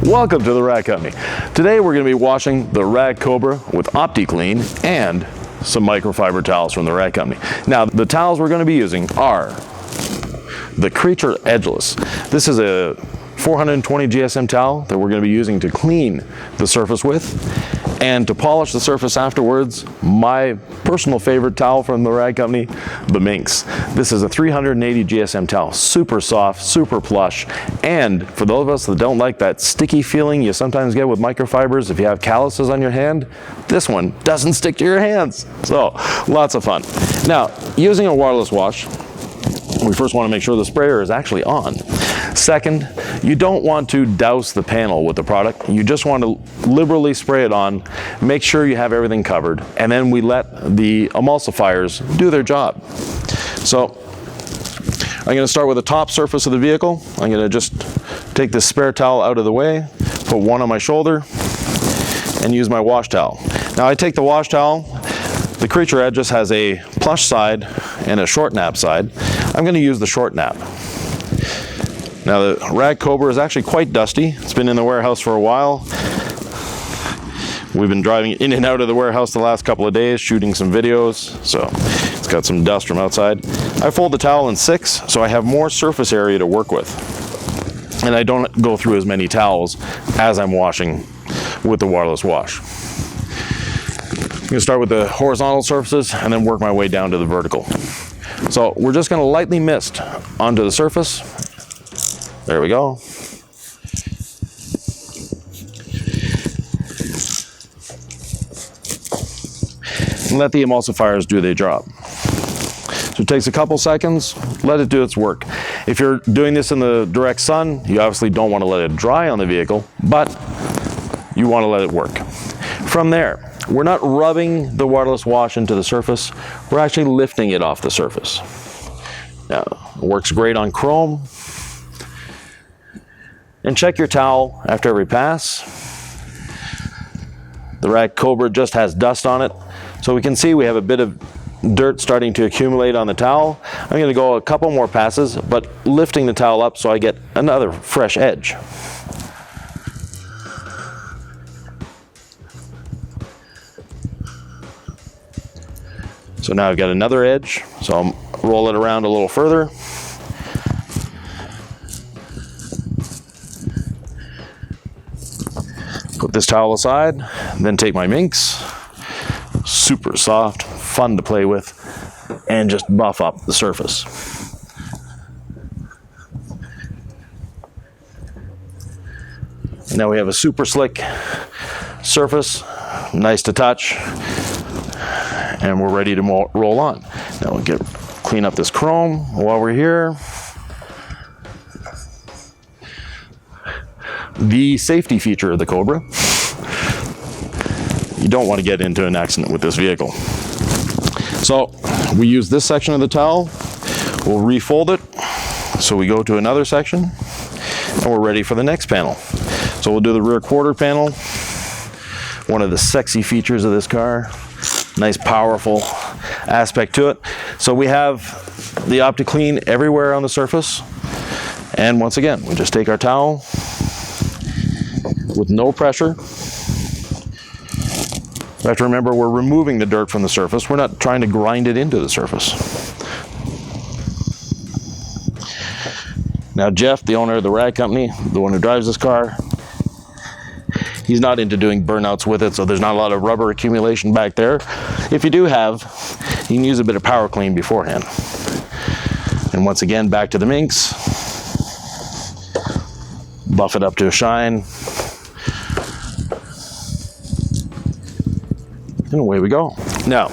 Welcome to the Rag Company. Today we're going to be washing the Rag Cobra with Opti-Clean and some microfiber towels from the Rag Company. Now the towels we're going to be using are the Creature Edgeless. This is a 420 GSM towel that we're going to be using to clean the surface with, and to polish the surface afterwards, my personal favorite towel from the Rag Company, the MINX. This is a 380 GSM towel, super soft, super plush, and for those of us that don't like that sticky feeling you sometimes get with microfibers if you have calluses on your hand, this one doesn't stick to your hands. So, lots of fun. Now, using a waterless wash, we first want to make sure the sprayer is actually on. Second, you don't want to douse the panel with the product. You just want to liberally spray it on, make sure you have everything covered, and then we let the emulsifiers do their job. So, I'm going to start with the top surface of the vehicle. I'm going to just take this spare towel out of the way, put one on my shoulder, and use my wash towel. Now I take the wash towel, the Creature Edge has a plush side and a short nap side. I'm going to use the short nap. Now the Rag Cobra is actually quite dusty. It's been in the warehouse for a while. We've been driving in and out of the warehouse the last couple of days, shooting some videos, so it's got some dust from outside. I fold the towel in 6, so I have more surface area to work with. And I don't go through as many towels as I'm washing with the waterless wash. I'm going to start with the horizontal surfaces and then work my way down to the vertical. So we're just going to lightly mist onto the surface. There we go. And let the emulsifiers do their job. So it takes a couple seconds, let it do its work. If you're doing this in the direct sun, you obviously don't want to let it dry on the vehicle, but you want to let it work. From there, we're not rubbing the waterless wash into the surface, we're actually lifting it off the surface. Now, it works great on chrome. And check your towel after every pass. The Rag Cobra just has dust on it, so we can see we have a bit of dirt starting to accumulate on the towel. I'm going to go a couple more passes, but lifting the towel up so I get another fresh edge. So now I've got another edge, so I'll roll it around a little further. Put this towel aside, then take my MINX, super soft, fun to play with, and just buff up the surface. Now we have a super slick surface, nice to touch, and we're ready to roll on. Now we'll clean up this chrome while we're here. The safety feature of the Cobra. You don't want to get into an accident with this vehicle. So we use this section of the towel, we'll refold it, so we go to another section, and we're ready for the next panel. So we'll do the rear quarter panel, one of the sexy features of this car. Nice powerful aspect to it. So we have the Opti-Clean everywhere on the surface, and once again, we just take our towel with no pressure. You have to remember we're removing the dirt from the surface. We're not trying to grind it into the surface. Now Jeff, the owner of the Rag Company, the one who drives this car, he's not into doing burnouts with it, so there's not a lot of rubber accumulation back there. If you do have, you can use a bit of power clean beforehand. And once again, back to the MINX. Buff it up to a shine. And away we go. Now,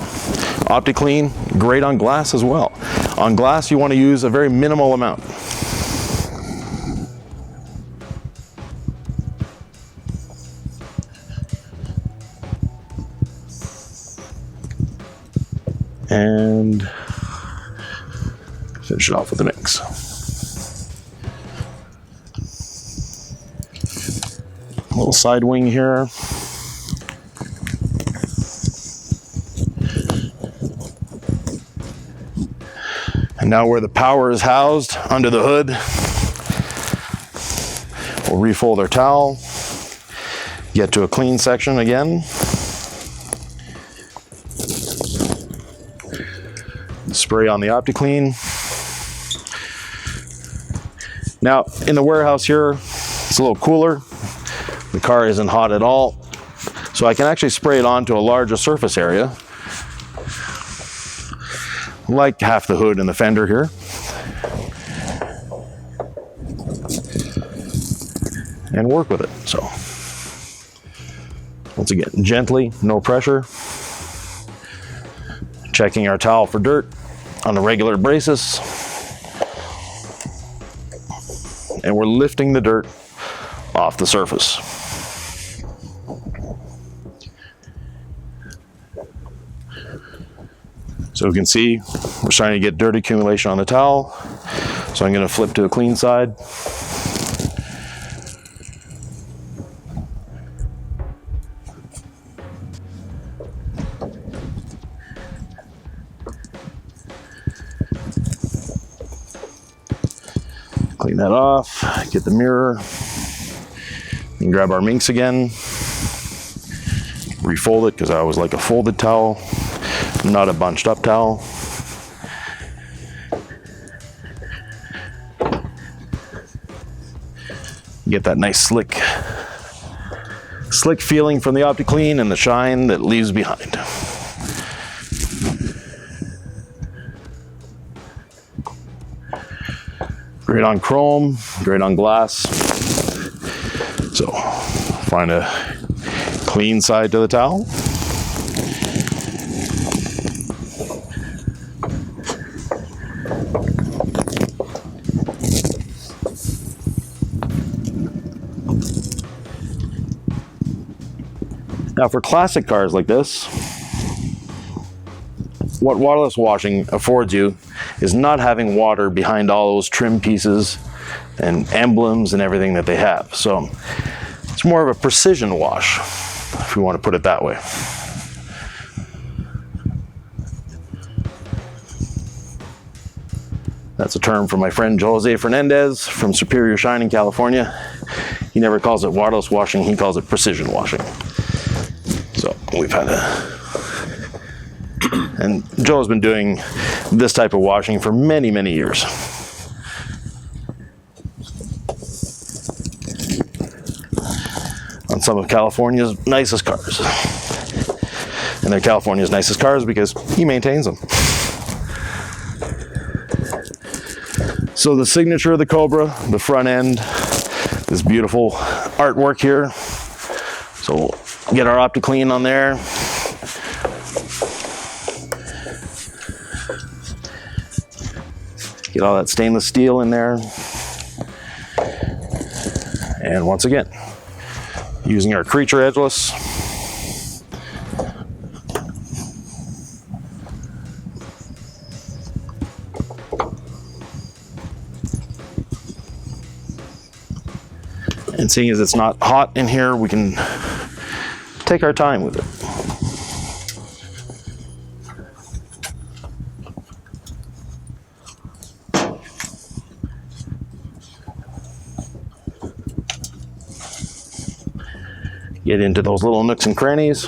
Opti-Clean, great on glass as well. On glass, you want to use a very minimal amount. And finish it off with the MINX. A little side wing here. And now where the power is housed under the hood, we'll refold our towel. Get to a clean section again. Spray on the Opti-Clean. Now, in the warehouse here, it's a little cooler. The car isn't hot at all. So I can actually spray it onto a larger surface area, like half the hood and the fender here. And work with it. So, once again, gently, no pressure. Checking our towel for dirt on a regular basis. And we're lifting the dirt off the surface. So you can see we're starting to get dirt accumulation on the towel. So I'm going to flip to a clean side. Clean that off, get the mirror, and grab our MINX again. Refold it because I always like a folded towel, not a bunched up towel. Get that nice slick feeling from the Opti-Clean and the shine that leaves behind. Great on chrome, great on glass. So find a clean side to the towel. Now for classic cars like this, what waterless washing affords you is not having water behind all those trim pieces and emblems and everything that they have. So it's more of a precision wash, if we want to put it that way. That's a term from my friend Jose Fernandez from Superior Shine in California. He never calls it waterless washing, he calls it precision washing. So we've had and Joe's been doing this type of washing for many, many years. On some of California's nicest cars. And they're California's nicest cars because he maintains them. So the signature of the Cobra, the front end, this beautiful artwork here. So we'll get our Opti-Clean on there. Get all that stainless steel in there. And once again, using our creature edgeless. And seeing as it's not hot in here, we can take our time with it. Get into those little nooks and crannies.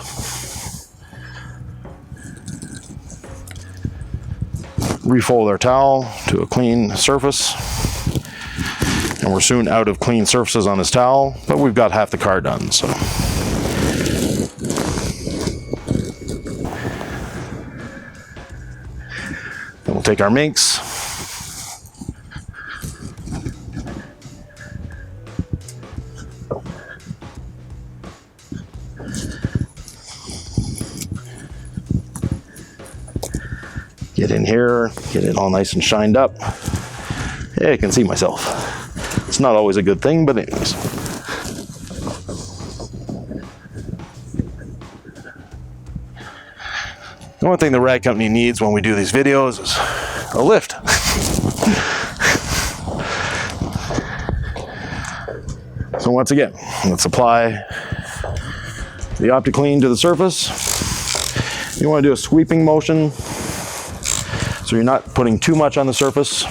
Refold our towel to a clean surface. And we're soon out of clean surfaces on this towel, but we've got half the car done, so. Then we'll take our MINX. Get in here, get it all nice and shined up. Yeah, I can see myself. It's not always a good thing, but anyways. The one thing the rag company needs when we do these videos is a lift. So once again, let's apply the Opti-Clean to the surface. You want to do a sweeping motion, so you're not putting too much on the surface.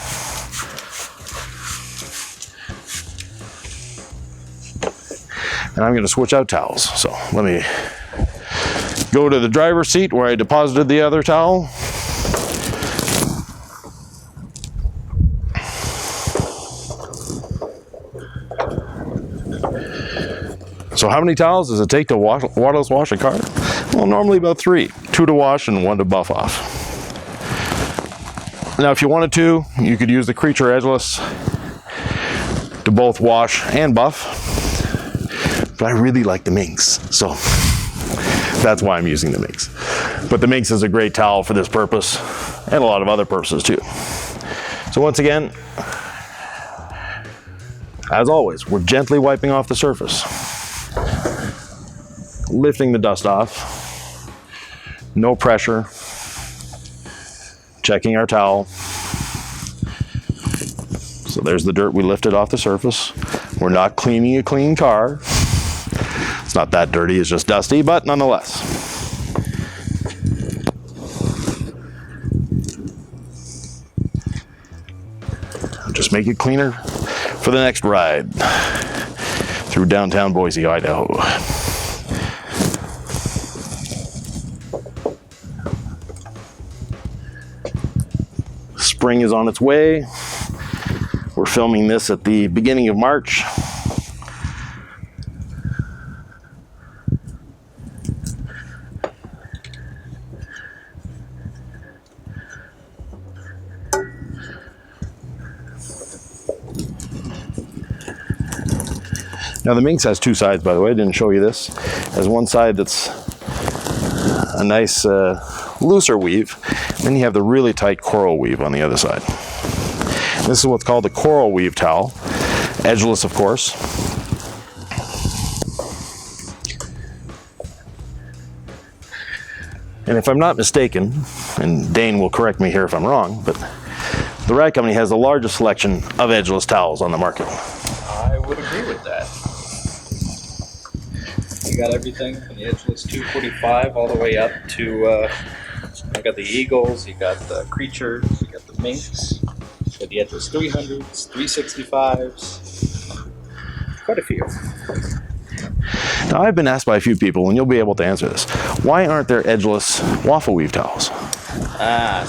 And And I'm going to switch out towels. So let me go to the driver's seat where I deposited the other towel. So how many towels does it take to waterless wash a car? Well, normally about 3. 2 to wash and 1 to buff off. Now, if you wanted to, you could use the Creature Edgeless to both wash and buff. But I really like the MINX, so that's why I'm using the MINX. But the MINX is a great towel for this purpose and a lot of other purposes too. So once again, as always, we're gently wiping off the surface, lifting the dust off, no pressure, checking our towel. So there's the dirt we lifted off the surface. We're not cleaning a clean car. It's not that dirty, it's just dusty, but nonetheless. Just make it cleaner for the next ride through downtown Boise, Idaho. Spring is on its way. We're filming this at the beginning of March. Now the MINX has 2 sides, by the way. I didn't show you this. It has one side that's a nice looser weave. Then you have the really tight coral weave on the other side. This is what's called the coral weave towel. Edgeless, of course. And if I'm not mistaken, and Dane will correct me here if I'm wrong, but the Rag Company has the largest selection of edgeless towels on the market. I would agree with that. You got everything from the edgeless 245 all the way up to, you got the Eagles, you got the Creatures, you got the MINX, you got the edgeless 300s, 365s, quite a few. Now I've been asked by a few people, and you'll be able to answer this, why aren't there edgeless waffle weave towels?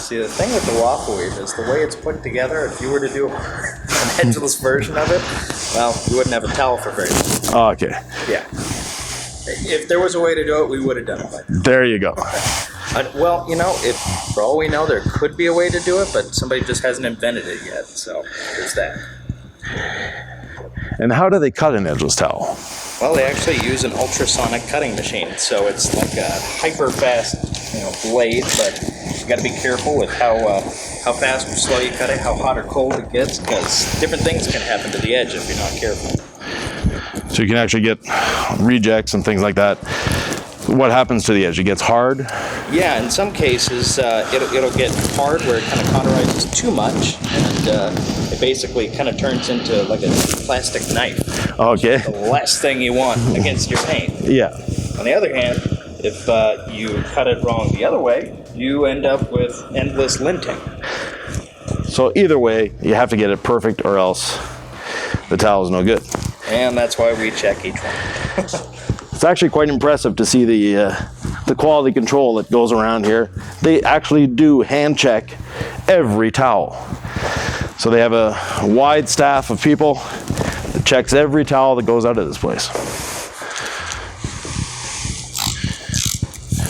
See, the thing with the waffle weave is the way it's put together. If you were to do an edgeless version of it, well, you wouldn't have a towel for very long. Oh, okay. Yeah. If there was a way to do it, we would have done it by now. There you go. Well, you know, if for all we know, there could be a way to do it, but somebody just hasn't invented it yet. So there's that. And how do they cut an edgeless towel? Well, they actually use an ultrasonic cutting machine, so it's like a hyper fast, blade. But you got to be careful with how fast or slow you cut it, how hot or cold it gets, because different things can happen to the edge if you're not careful. So you can actually get rejects and things like that. What happens to the edge? It gets hard? Yeah, in some cases it'll get hard where it kind of cauterizes too much, and it basically kind of turns into like a plastic knife. Okay. The last thing you want against your paint. Yeah. On the other hand, if you cut it wrong the other way, you end up with endless linting. So either way, you have to get it perfect or else the towel is no good. And that's why we check each one. It's actually quite impressive to see the quality control that goes around here. They actually do hand check every towel. So they have a wide staff of people that checks every towel that goes out of this place.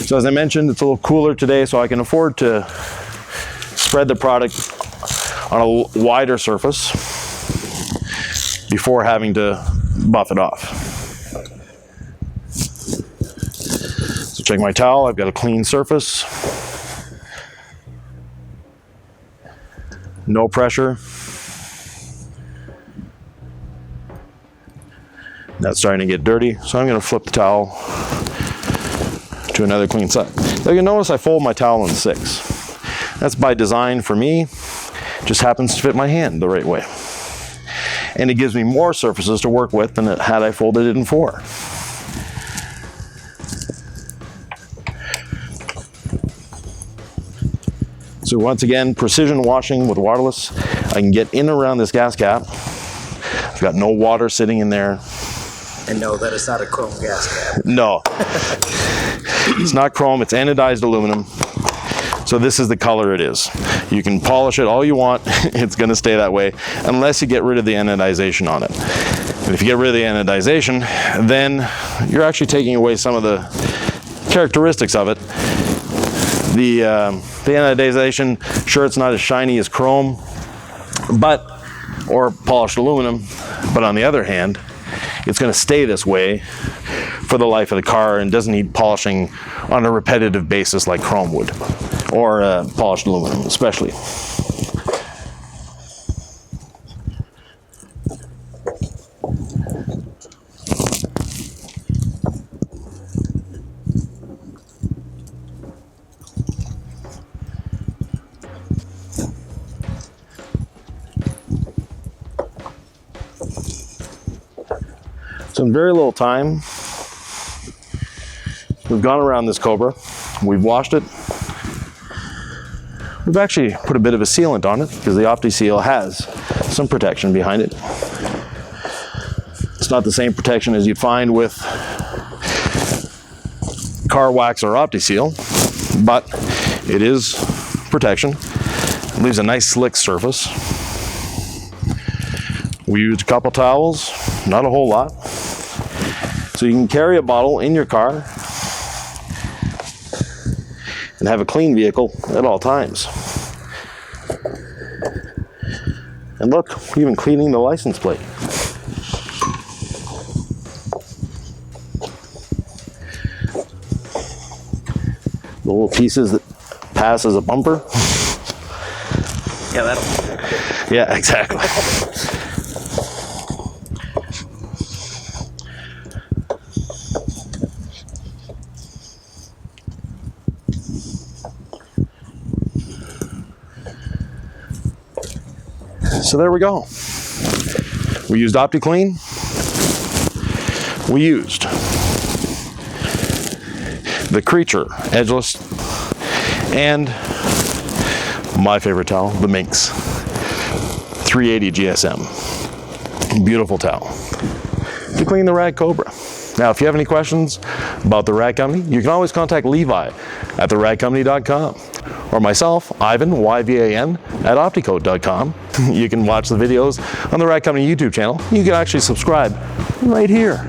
So as I mentioned, it's a little cooler today, so I can afford to spread the product on a wider surface before having to buff it off. So check my towel, I've got a clean surface. No pressure. That's starting to get dirty, so I'm going to flip the towel to another clean side. Now you'll notice I fold my towel in 6. That's by design for me. It just happens to fit my hand the right way. And it gives me more surfaces to work with than had I folded it in 4. So once again, precision washing with Waterless. I can get in around this gas cap. I've got no water sitting in there. And no, that is not a chrome gas cap. No. It's not chrome, it's anodized aluminum. So this is the color it is. You can polish it all you want, it's gonna stay that way, unless you get rid of the anodization on it. And if you get rid of the anodization, then you're actually taking away some of the characteristics of it. The anodization, sure, it's not as shiny as chrome, or polished aluminum, but on the other hand, it's going to stay this way for the life of the car and doesn't need polishing on a repetitive basis like chrome would, or polished aluminum especially. So in very little time, we've gone around this Cobra, we've washed it. We've actually put a bit of a sealant on it because the Opti-Seal has some protection behind it. It's not the same protection as you'd find with car wax or Opti-Seal, but it is protection. It leaves a nice slick surface. We used a couple towels, not a whole lot. So you can carry a bottle in your car and have a clean vehicle at all times. And look, we're even cleaning the license plate. The little pieces that pass as a bumper. Yeah, that'll. Yeah, exactly. So there we go. We used Opti-Clean. We used the Creature Edgeless and my favorite towel, the MINX 380 GSM. Beautiful towel to clean the Rag Cobra. Now, if you have any questions about the Rag Company, you can always contact Levi at theragcompany.com. or myself, Yvan, YVAN, at opticoat.com. You can watch the videos on the Rag Company YouTube channel. You can actually subscribe right here.